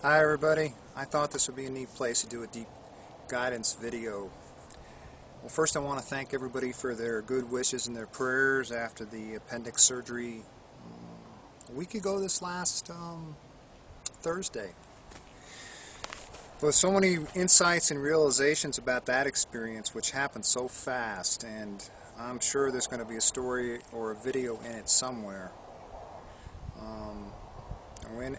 Hi everybody. I thought this would be a neat place to do a deep guidance video. Well, first I want to thank everybody for their good wishes and their prayers after the appendix surgery a week ago this last Thursday. With so many insights and realizations about that experience, which happened so fast, and I'm sure there's going to be a story or a video in it somewhere. I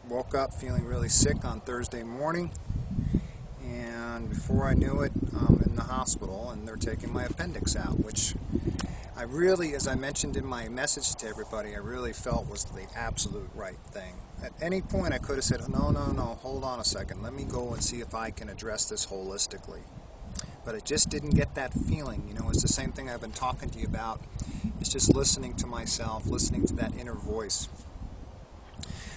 woke up feeling really sick on Thursday morning, and before I knew it, I'm in the hospital and they're taking my appendix out, which I really, as I mentioned in my message to everybody, I really felt was the absolute right thing. At any point I could have said, no, hold on a second, let me go and see if I can address this holistically. But I just didn't get that feeling. You know, it's the same thing I've been talking to you about. It's just listening to myself, listening to that inner voice.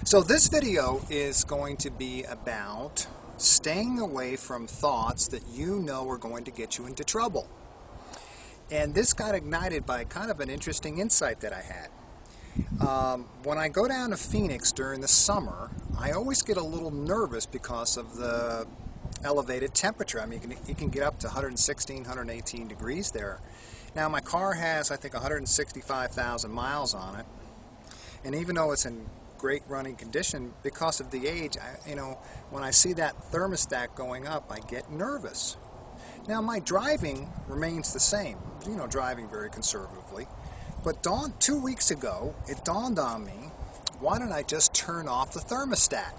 So this video is going to be about staying away from thoughts that you know are going to get you into trouble. And this got ignited by kind of an interesting insight that I had. When I go down to Phoenix during the summer, I always get a little nervous because of the elevated temperature. I mean, you can get up to 116, 118 degrees there. Now, my car has, I think, 165,000 miles on it. And even though it's in great running condition, because of the age, when I see that thermostat going up, I get nervous. Now, my driving remains the same, driving very conservatively. But 2 weeks ago, it dawned on me, why don't I just turn off the thermostat?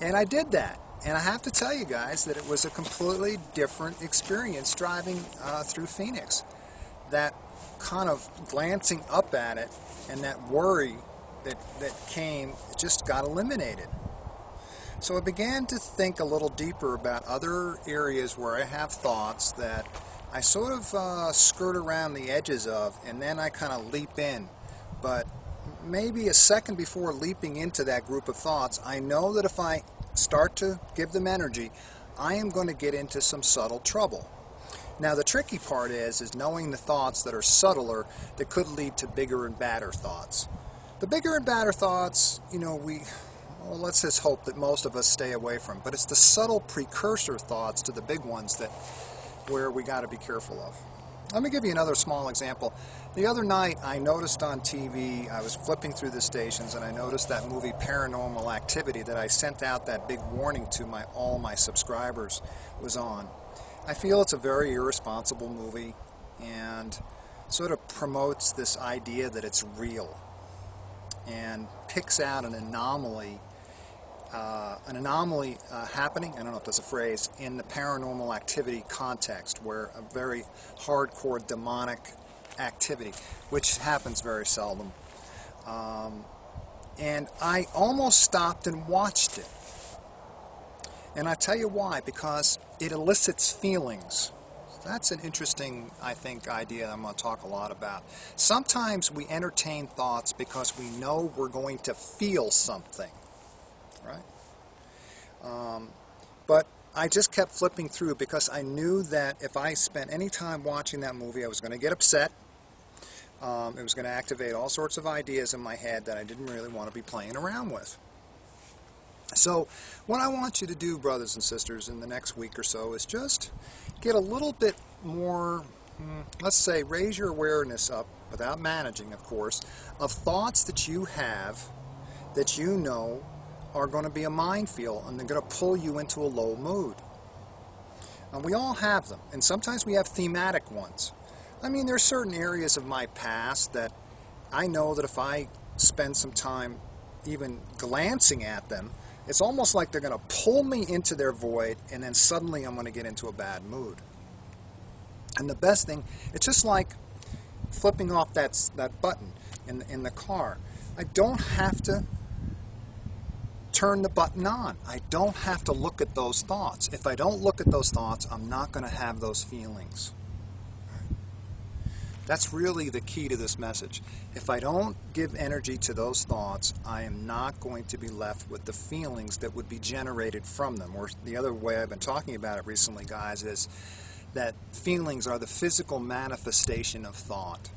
And I did that. And I have to tell you guys that it was a completely different experience driving through Phoenix. That kind of glancing up at it and that worry that came just got eliminated. So I began to think a little deeper about other areas where I have thoughts that I sort of skirt around the edges of, and then I kind of leap in. But maybe a second before leaping into that group of thoughts, I know that if I start to give them energy, I am going to get into some subtle trouble. Now, the tricky part is knowing the thoughts that are subtler that could lead to bigger and badder thoughts. The bigger and badder thoughts, let's just hope that most of us stay away from. But it's the subtle precursor thoughts to the big ones where we got to be careful of. Let me give you another small example. The other night, I noticed on TV, I was flipping through the stations, and I noticed that movie Paranormal Activity that I sent out that big warning to all my subscribers was on. I feel it's a very irresponsible movie and sort of promotes this idea that it's real and picks out an anomaly happening, I don't know if that's a phrase, in the paranormal activity context, where a very hardcore demonic activity, which happens very seldom. And I almost stopped and watched it. And I tell you why, because it elicits feelings. That's an interesting, I think, idea that I'm going to talk a lot about. Sometimes we entertain thoughts because we know we're going to feel something, right? But I just kept flipping through because I knew that if I spent any time watching that movie, I was going to get upset. It was going to activate all sorts of ideas in my head that I didn't really want to be playing around with. So what I want you to do, brothers and sisters, in the next week or so is just get a little bit more, let's say, raise your awareness up, without managing, of course, of thoughts that you have that you know are going to be a minefield and they're going to pull you into a low mood. And we all have them, and sometimes we have thematic ones. I mean, there are certain areas of my past that I know that if I spend some time even glancing at them, it's almost like they're going to pull me into their void, and then suddenly I'm going to get into a bad mood. And the best thing, it's just like flipping off that button in the car. I don't have to turn the button on. I don't have to look at those thoughts. If I don't look at those thoughts, I'm not going to have those feelings. That's really the key to this message. If I don't give energy to those thoughts, I am not going to be left with the feelings that would be generated from them. Or the other way I've been talking about it recently, guys, is that feelings are the physical manifestation of thought.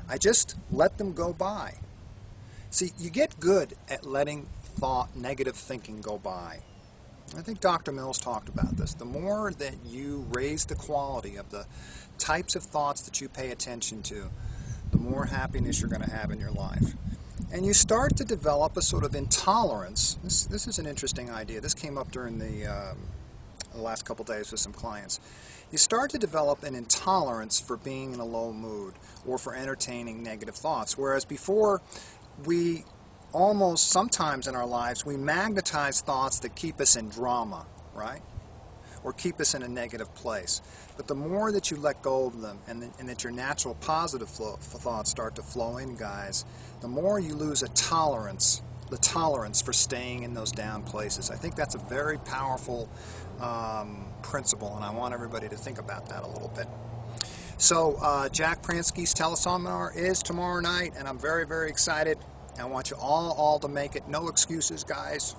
I just let them go by. See, you get good at letting negative thinking go by. I think Dr. Mills talked about this. The more that you raise the quality of the types of thoughts that you pay attention to, the more happiness you're going to have in your life. And you start to develop a sort of intolerance. This is an interesting idea. This came up during the last couple days with some clients. You start to develop an intolerance for being in a low mood or for entertaining negative thoughts. Whereas before, we almost sometimes in our lives, we magnetize thoughts that keep us in drama, right? Or keep us in a negative place. But the more that you let go of them and that your natural positive thoughts start to flow in, guys, the more you lose the tolerance for staying in those down places. I think that's a very powerful principle, and I want everybody to think about that a little bit. So Jack Pransky's teleseminar is tomorrow night, and I'm very, very excited. I want you all to make it. No excuses, guys.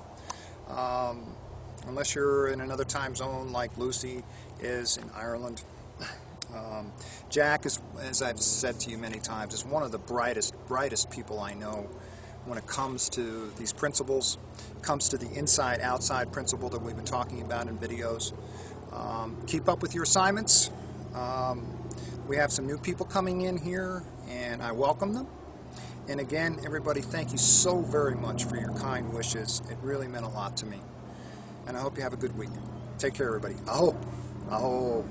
Unless you're in another time zone like Lucy is in Ireland. Jack is, as I've said to you many times, is one of the brightest people I know when it comes to these principles, comes to the inside-outside principle that we've been talking about in videos. Keep up with your assignments. We have some new people coming in here, and I welcome them. And again, everybody, thank you so very much for your kind wishes. It really meant a lot to me. And I hope you have a good week. Take care, everybody. Aho. Aho.